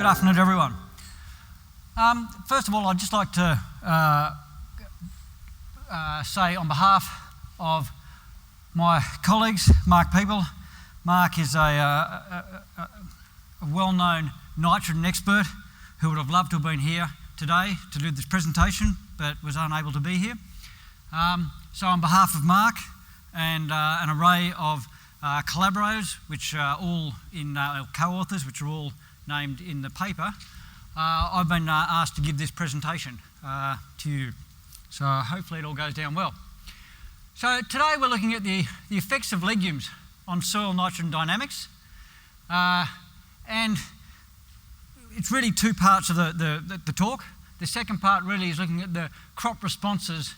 Good afternoon, everyone. First of all, I'd just like to say on behalf of my colleagues, Mark People. Mark is a well-known nitrogen expert who would have loved to have been here today to do this presentation, but was unable to be here. So on behalf of Mark and an array of collaborators, which are all in co-authors, which are all named in the paper, I've been asked to give this presentation to you. So hopefully it all goes down well. So today we're looking at the effects of legumes on soil nitrogen dynamics, and it's really two parts of the talk. The second part really is looking at the crop responses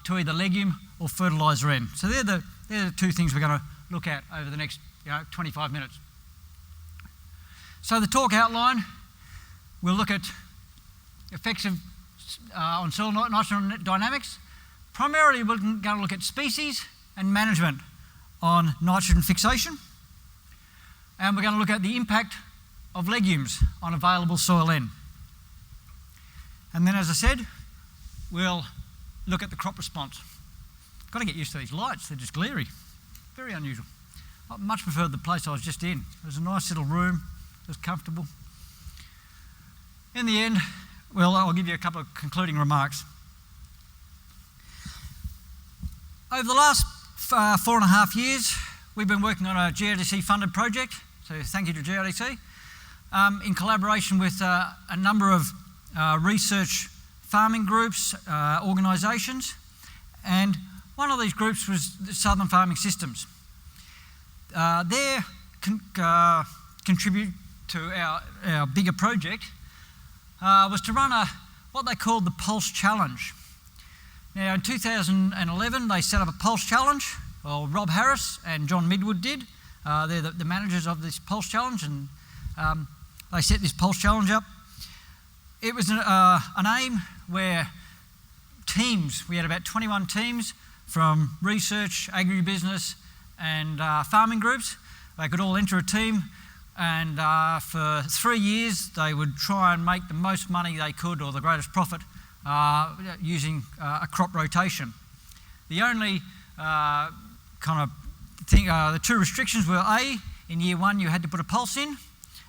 to either legume or fertiliser N. So they're the two things we're going to look at over the next 25 minutes. So the talk outline, we'll look at effects on soil nitrogen dynamics. Primarily we're going to look at species and management on nitrogen fixation, and we're going to look at the impact of legumes on available soil N. And then, as I said, we'll look at the crop response. Got to get used to these lights, they're just glary. Very unusual. I much preferred the place I was just in. It was a nice little room, it was comfortable. In the end, well, I'll give you a couple of concluding remarks. Over the last 4.5 years, we've been working on a GRDC funded project, so thank you to GRDC, in collaboration with a number of research farming groups, organisations, and one of these groups was the Southern Farming Systems. Their contribute to our bigger project was to run what they called the Pulse Challenge. Now in 2011 they set up a Pulse Challenge, or Rob Harris and John Midwood did. They're the managers of this Pulse Challenge, and they set this Pulse Challenge up. It was an aim where teams, we had about 21 teams from research, agribusiness and farming groups. They could all enter a team, and for 3 years they would try and make the most money they could, or the greatest profit, using a crop rotation. The only kind of thing, the two restrictions were A, in year one you had to put a pulse in,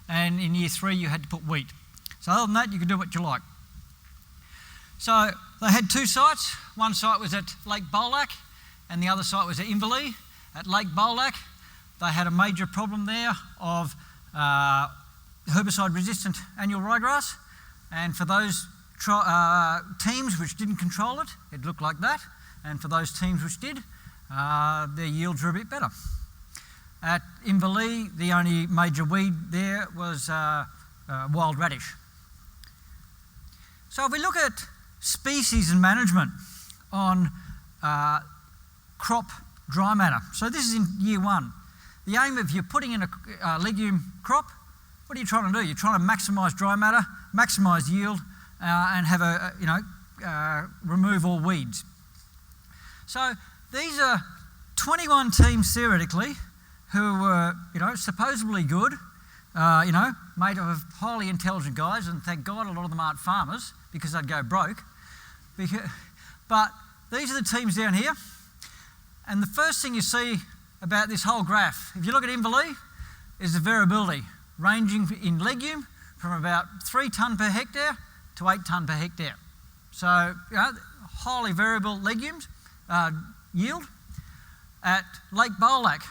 and in year 3 you had to put wheat. So other than that, you could do what you like. So they had two sites. One site was at Lake Ballarat and the other site was at Finley. At Lake Ballarat, they had a major problem there of herbicide-resistant annual ryegrass, and for those teams which didn't control it, it looked like that, and for those teams which did, their yields were a bit better. At Finley, the only major weed there was wild radish. So if we look at species and management on crop dry matter, so this is in year one. The aim, if you're putting in a legume crop, what are you trying to do? You're trying to maximise dry matter, maximise yield, and have remove all weeds. So these are 21 teams theoretically who were, supposedly good, made up of highly intelligent guys, and thank God a lot of them aren't farmers because they'd go broke. But these are the teams down here, and the first thing you see about this whole graph, if you look at Finley, is the variability ranging in legume from about 3 tonne per hectare to 8 tonne per hectare. So, highly variable legumes yield. At Lake Ballarat,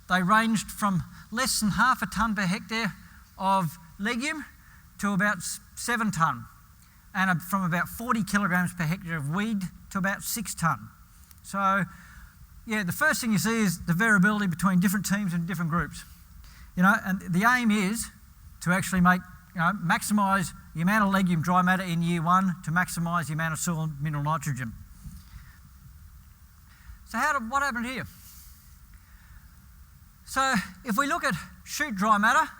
they ranged from less than half a tonne per hectare of legume to about 7 tonne, and from about 40 kilograms per hectare of weed to about 6 tonne. So, yeah, the first thing you see is the variability between different teams and different groups. And the aim is to actually make, maximise the amount of legume dry matter in year one to maximise the amount of soil mineral nitrogen. So what happened here? So if we look at shoot dry matter,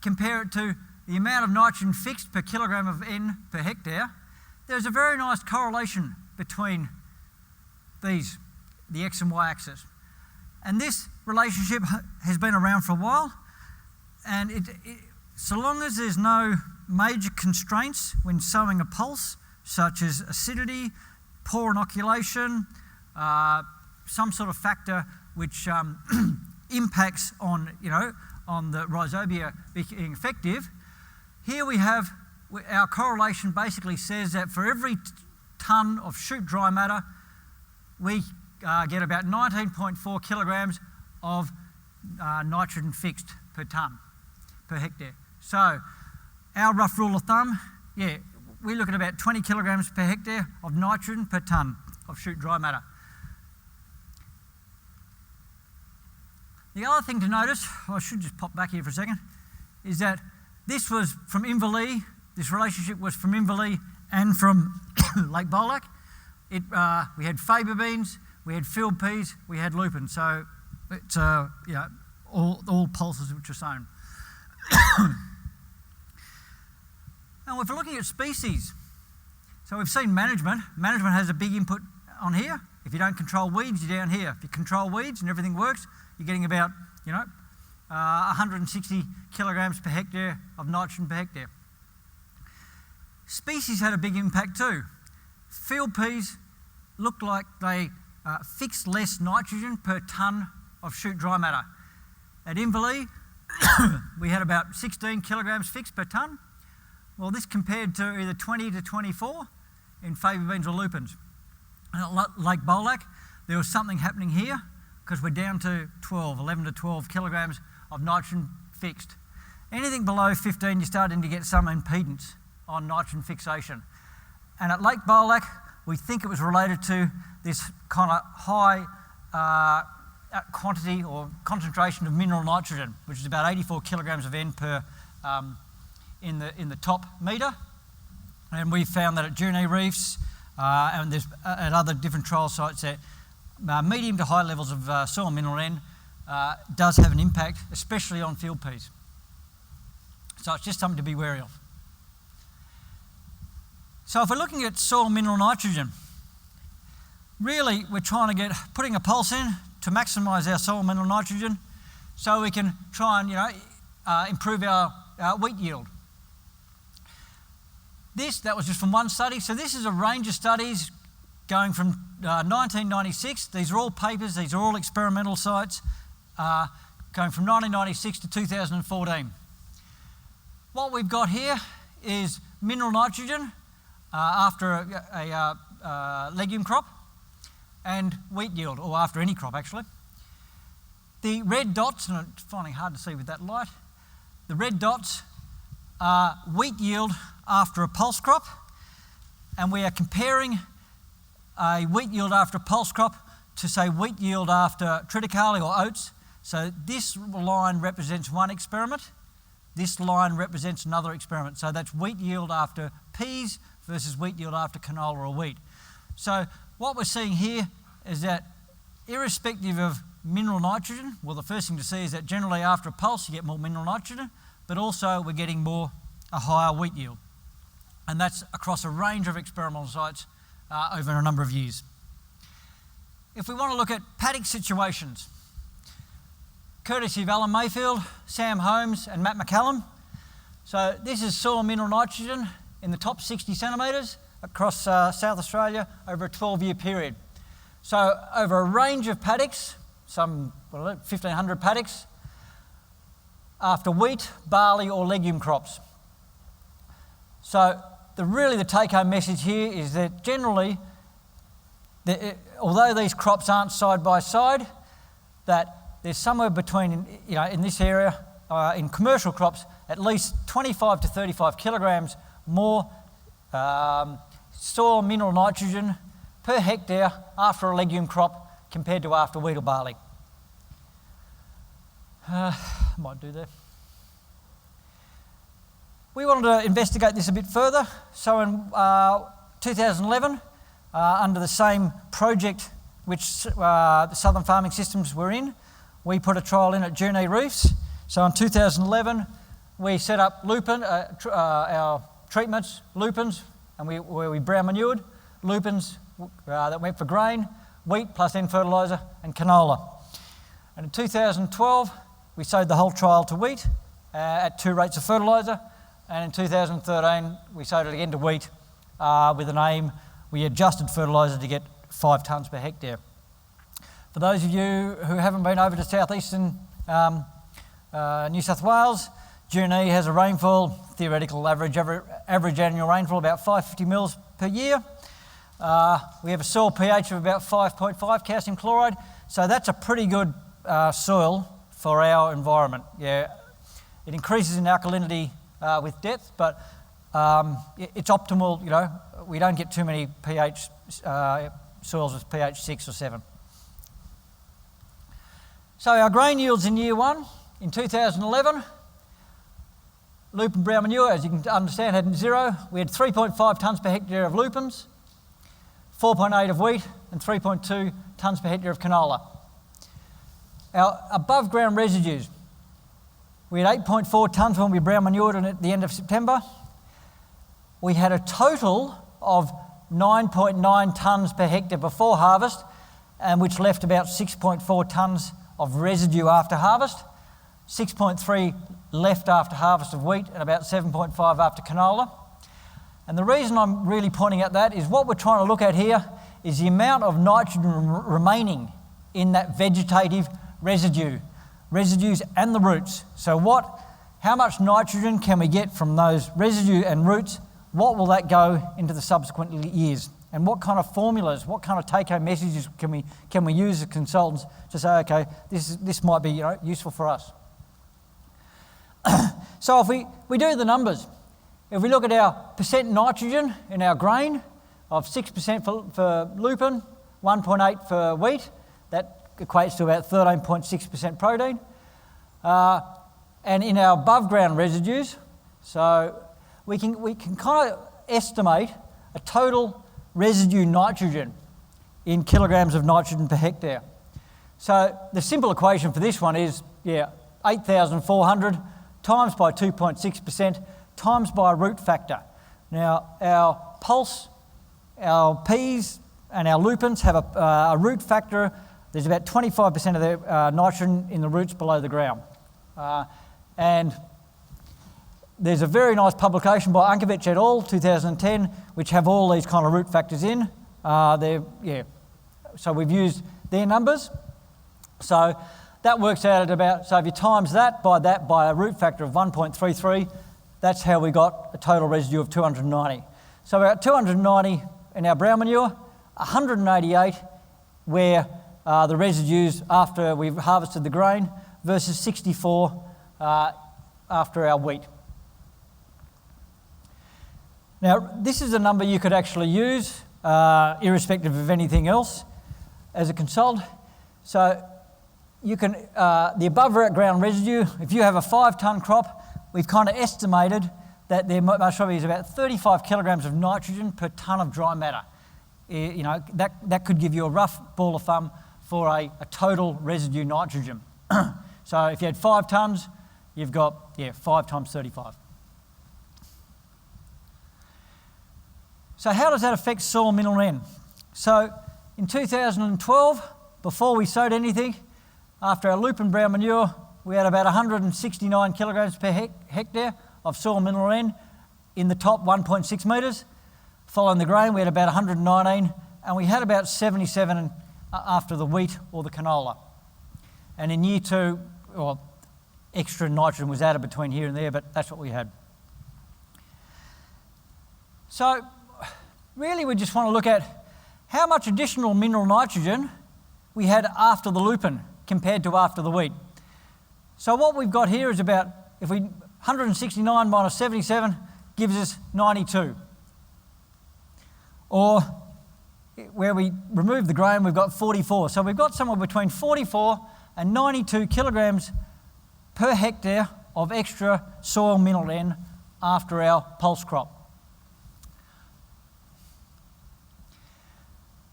compare it to the amount of nitrogen fixed per kilogram of N per hectare, there's a very nice correlation between these, the X and Y axis. And this relationship has been around for a while, and So long as there's no major constraints when sowing a pulse, such as acidity, poor inoculation, some sort of factor which impacts on, on the rhizobia being effective. Here we have, our correlation basically says that for every tonne of shoot dry matter, we get about 19.4 kilograms of nitrogen fixed per tonne, per hectare. So our rough rule of thumb, we look at about 20 kilograms per hectare of nitrogen per tonne of shoot dry matter. The other thing to notice, I should just pop back here for a second, is that this was from Inverleigh, this relationship was from Inverleigh and from Lake Bolac. We had faba beans, we had field peas, we had lupins, so it's all pulses which are sown. Now if we're looking at species, so we've seen management. Management has a big input on here. If you don't control weeds, you're down here. If you control weeds and everything works, you're getting about, 160 kilograms per hectare of nitrogen per hectare. Species had a big impact too. Field peas looked like they fixed less nitrogen per tonne of shoot dry matter. At Inverleigh, we had about 16 kilograms fixed per tonne. Well, this compared to either 20 to 24 in faba beans or lupins. And at Lake Bolac, there was something happening here because we're down to 11 to 12 kilograms of nitrogen fixed. Anything below 15, you're starting to get some impedance on nitrogen fixation. And at Lake Bolac, we think it was related to this kind of high quantity or concentration of mineral nitrogen, which is about 84 kilograms of N per in the top metre. And we found that at Rees and there's at other different trial sites that medium to high levels of soil mineral N does have an impact, especially on field peas. So it's just something to be wary of. So if we're looking at soil mineral nitrogen, really we're trying to putting a pulse in to maximise our soil mineral nitrogen so we can try and improve our wheat yield. That was just from one study. So this is a range of studies going from 1996. These are all papers, these are all experimental sites, going from 1996 to 2014. What we've got here is mineral nitrogen after a legume crop and wheat yield, or after any crop actually. The red dots, and it's finding hard to see with that light, the red dots are wheat yield after a pulse crop, and we are comparing a wheat yield after a pulse crop to say wheat yield after triticale or oats. So this line represents one experiment, this line represents another experiment. So that's wheat yield after peas versus wheat yield after canola or wheat. So what we're seeing here is that irrespective of mineral nitrogen, well, the first thing to see is that generally after a pulse you get more mineral nitrogen, but also we're getting a higher wheat yield. And that's across a range of experimental sites over a number of years. If we want to look at paddock situations, courtesy of Alan Mayfield, Sam Holmes and Matt MacKillop. So this is soil mineral nitrogen in the top 60 centimetres across South Australia over a 12-year period. So over a range of paddocks, some 1,500 paddocks, after wheat, barley or legume crops. So the take-home message here is that generally, although these crops aren't side by side, that there's somewhere between, in this area, in commercial crops, at least 25 to 35 kilograms more soil mineral nitrogen per hectare after a legume crop compared to after wheat or barley. Might do that. We wanted to investigate this a bit further. So in 2011, under the same project which the Southern Farming Systems were in, we put a trial in at Rees. So in 2011, we set up our treatments, lupins, and where we brown manured, lupins that went for grain, wheat plus N fertiliser, and canola. And in 2012, we sowed the whole trial to wheat, at 2 rates of fertiliser, and in 2013 we sowed it again to wheat with an aim. We adjusted fertiliser to get 5 tonnes per hectare. For those of you who haven't been over to southeastern New South Wales, GRDC has a rainfall, theoretical average annual rainfall about 550 mils per year. We have a soil pH of about 5.5 calcium chloride, so that's a pretty good soil for our environment. Yeah, it increases in alkalinity with depth, but it's optimal. You know, we don't get too many pH soils with pH 6 or 7. So our grain yields in year 1 in 2011. Lupin brown manure, as you can understand, had 0. We had 3.5 tonnes per hectare of lupins, 4.8 of wheat, and 3.2 tonnes per hectare of canola. Our above ground residues, we had 8.4 tonnes when we brown manured at the end of September. We had a total of 9.9 tonnes per hectare before harvest, and which left about 6.4 tonnes of residue after harvest, 6.3 left after harvest of wheat, and about 7.5 after canola. And the reason I'm really pointing out that is what we're trying to look at here is the amount of nitrogen remaining in that vegetative residues and the roots. So how much nitrogen can we get from those residue and roots? What will that go into the subsequent years? And what kind of formulas, what kind of take-home messages can we use as consultants to say, okay, this might be useful for us. So if we do the numbers, if we look at our percent nitrogen in our grain of 6% for lupin, 1.8 for wheat, that equates to about 13.6% protein. And in our above ground residues, so we can kind of estimate a total residue nitrogen in kilograms of nitrogen per hectare. So the simple equation for this one is 8,400 times by 2.6% times by a root factor. Now our pulse, our peas and our lupins have a root factor. There's about 25% of the nitrogen in the roots below the ground. And there's a very nice publication by Unkovich et al., 2010, which have all these kind of root factors in. So we've used their numbers. So that works out at about, so if you times that by a root factor of 1.33, that's how we got a total residue of 290. So about 290 in our brown manure, 188 where the residues after we've harvested the grain versus 64 after our wheat. Now, this is a number you could actually use, irrespective of anything else, as a consultant. So you can, the above ground residue, if you have a 5-tonne crop, we've kind of estimated that there most probably is about 35 kilograms of nitrogen per tonne of dry matter. That could give you a rough ball of thumb for a total residue nitrogen. So if you had 5 tonnes, you've got 5 times 35. So how does that affect soil mineral N? So in 2012, before we sowed anything, after our lupin brown manure, we had about 169 kilograms per hectare of soil mineral N in the top 1.6 metres. Following the grain, we had about 119, and we had about 77 after the wheat or the canola. And in year 2, extra nitrogen was added between here and there, but that's what we had. So really we just want to look at how much additional mineral nitrogen we had after the lupin compared to after the wheat. So what we've got here is about, 169 minus 77 gives us 92. Or where we remove the grain, we've got 44. So we've got somewhere between 44 and 92 kilograms per hectare of extra soil mineral N after our pulse crop.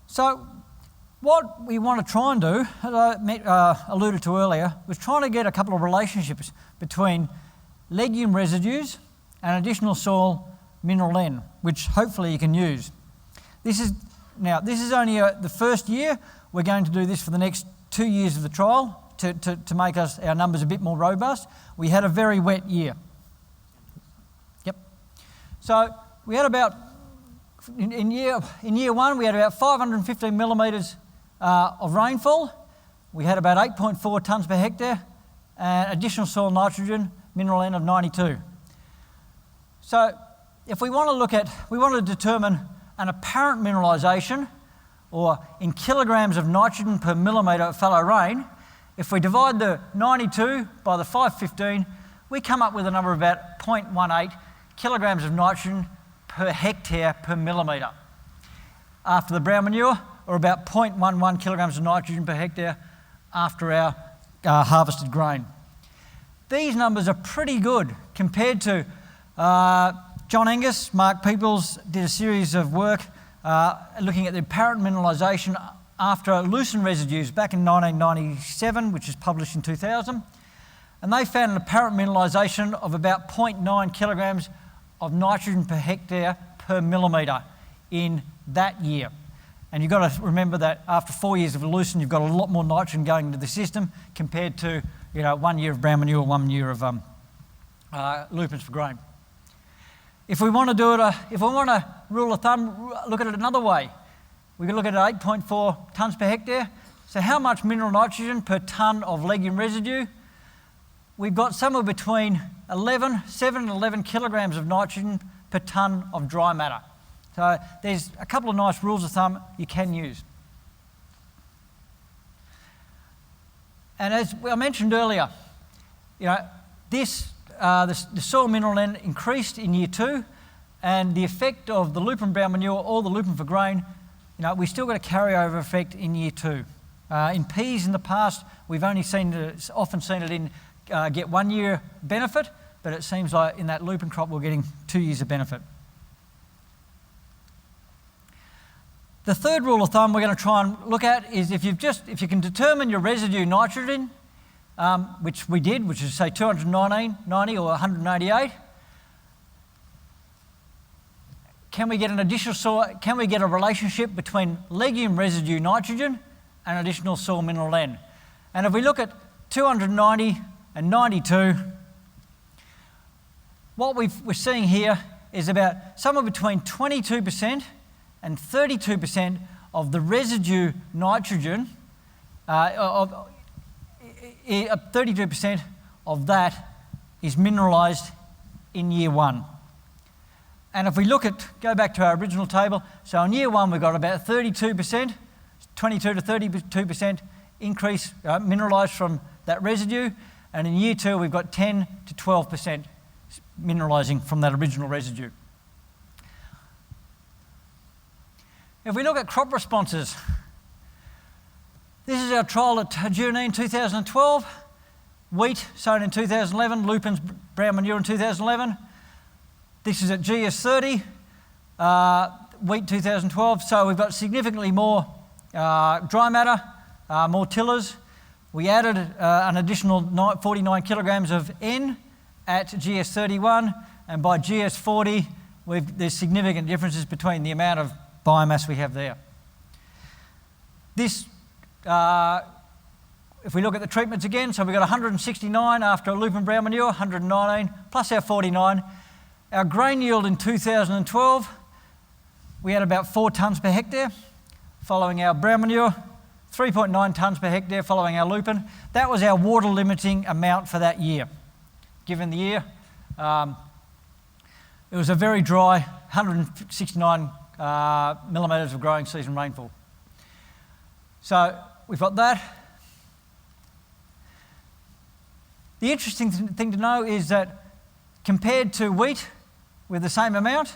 So what we want to try and do, as I alluded to earlier, was trying to get a couple of relationships between legume residues and additional soil mineral N, which hopefully you can use. This is only the first year. We're going to do this for the next 2 years of the trial, to make our numbers a bit more robust. We had a very wet year. Yep. So we had about, in year one, we had about 515 millimetres of rainfall. We had about 8.4 tonnes per hectare and additional soil nitrogen, mineral N of 92. So if we want to determine an apparent mineralisation, or in kilograms of nitrogen per millimetre of fallow rain, if we divide the 92 by the 515, we come up with a number of about 0.18 kilograms of nitrogen per hectare per millimetre. After the brown manure, or about 0.11 kilograms of nitrogen per hectare after our harvested grain. These numbers are pretty good compared to John Angus, Mark Peoples did a series of work looking at the apparent mineralisation after lucerne residues back in 1997, which was published in 2000. And they found an apparent mineralisation of about 0.9 kilograms of nitrogen per hectare per millimetre in that year. And you've got to remember that after 4 years of lucerne, you've got a lot more nitrogen going into the system compared to 1 year of brown manure, 1 year of lupins for grain. If we want to do it, if we want to rule of thumb, look at it another way. We can look at it at 8.4 tonnes per hectare. So how much mineral nitrogen per tonne of legume residue? We've got somewhere between 7 and 11 kilograms of nitrogen per tonne of dry matter. So there's a couple of nice rules of thumb you can use. And as I mentioned earlier, the soil mineral N increased in year 2, and the effect of the lupin brown manure or the lupin for grain, we still got a carryover effect in year 2. In peas in the past, we've only often seen it in get 1 year benefit, but it seems like in that lupin crop we're getting 2 years of benefit. The third rule of thumb we're going to try and look at is if you can determine your residue nitrogen, which we did, which is say 290 or 188, can we get an additional soil? Can we get a relationship between legume residue nitrogen and additional soil mineral N? And if we look at 290 and 92, what we're seeing here is about somewhere between 22% and 32% of the residue nitrogen, 32% of that is mineralised in year 1. And if we go back to our original table, so in year 1 we've got about 32%, 22 to 32% increase mineralised from that residue, and in year 2 we've got 10 to 12% mineralising from that original residue. If we look at crop responses, this is our trial at Junine 2012, wheat sown in 2011, lupins, brown manure in 2011. This is at GS30, wheat 2012, so we've got significantly more dry matter, more tillers. We added an additional 49 kilograms of N at GS31, and by GS40 there's significant differences between the amount of biomass we have there. This, if we look at the treatments again, so we've got 169 after lupin brown manure, 119 plus our 49. Our grain yield in 2012, we had about 4 tonnes per hectare following our brown manure, 3.9 tonnes per hectare following our lupin. That was our water limiting amount for that year. Given the year, it was a very dry 169 millimetres of growing season rainfall. So we've got that. The interesting thing to know is that compared to wheat with the same amount,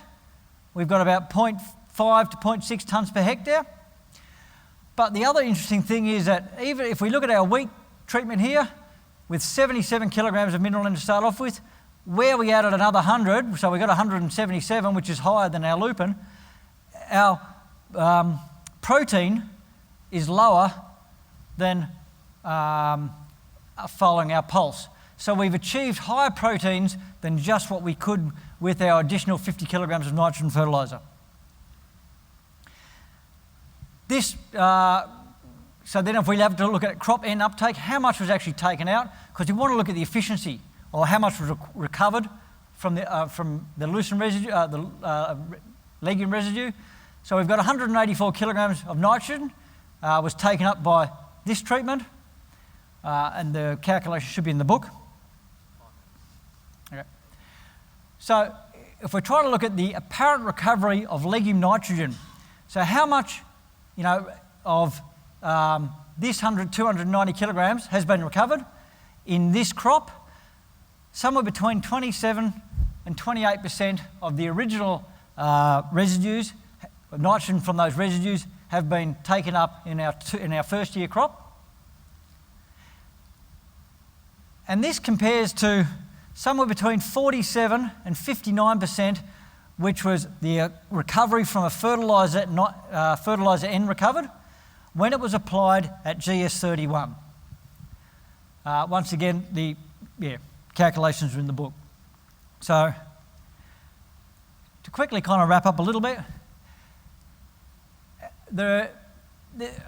we've got about 0.5 to 0.6 tonnes per hectare. But the other interesting thing is that even if we look at our wheat treatment here, with 77 kilograms of mineral N to start off with, where we added another 100, so we got 177, which is higher than our lupin, our protein is lower than following our pulse. So we've achieved higher proteins than just what we could with our additional 50 kilograms of nitrogen fertiliser. This So then if we have to look at crop end uptake, how much was actually taken out? Because you want to look at the efficiency, or how much was recovered from the lucerne residue, legume residue. So we've got 184 kilograms of nitrogen was taken up by this treatment, and the calculation should be in the book. Okay. So if we're trying to look at the apparent recovery of legume nitrogen, so how much, of this 290 kilograms has been recovered in this crop? Somewhere between 27 and 28% of the original residues, nitrogen from those residues, have been taken up in our first year crop. And this compares to somewhere between 47 and 59%, which was the recovery from a fertiliser N recovered when it was applied at GS31. Once again, the calculations are in the book. So to quickly kind of wrap up a little bit,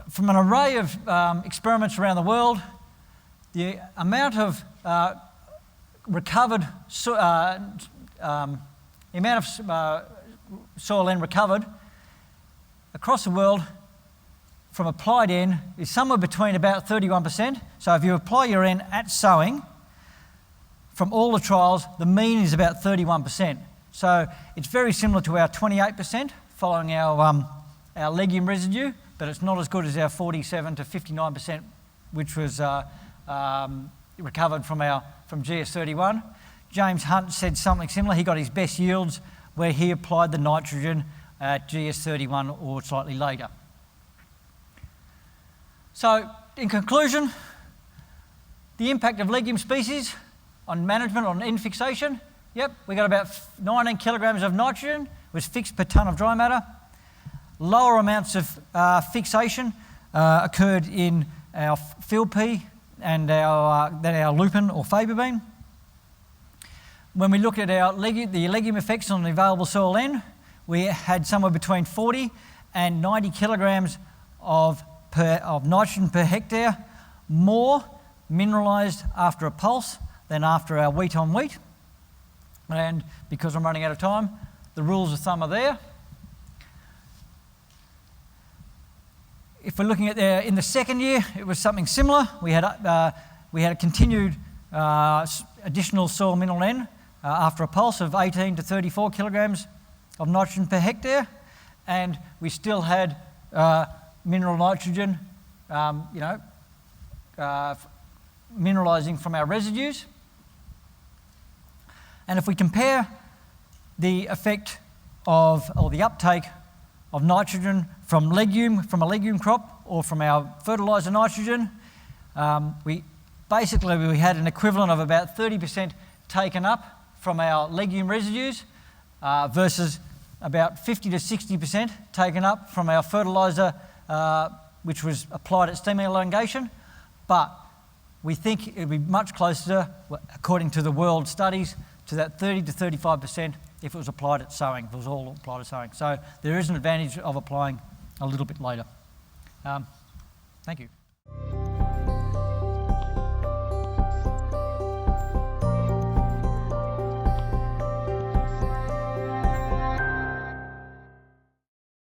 from an array of experiments around the world, the amount of recovered, soil N recovered across the world from applied N is somewhere between about 31%. So if you apply your N at sowing, from all the trials, the mean is about 31%. So it's very similar to our 28% following our legume residue, but it's not as good as our 47 to 59%, which was recovered from GS31. James Hunt said something similar. He got his best yields where he applied the nitrogen at GS31 or slightly later. So in conclusion, the impact of legume species on management on N fixation, we got about 19 kilograms of nitrogen was fixed per tonne of dry matter. Lower amounts of fixation occurred in our field pea and than our lupin or faba bean. When we look at the legume effects on the available soil N, we had somewhere between 40 and 90 kilograms of nitrogen per hectare more mineralised after a pulse than after our wheat on wheat. And because I'm running out of time, the rules of thumb are there. If we're looking at in the second year, it was something similar. We had a continued additional soil mineral N after a pulse of 18 to 34 kilograms of nitrogen per hectare, and we still had mineral nitrogen, mineralising from our residues. And if we compare the effect or the uptake of nitrogen from a legume crop or from our fertiliser nitrogen, we had an equivalent of about 30% taken up from our legume residues versus about 50 to 60% taken up from our fertiliser which was applied at stem elongation. But we think it would be much closer, according to the world studies, to that 30 to 35% if it was applied at sowing, if it was all applied at sowing. So there is an advantage of applying a little bit later. Thank you.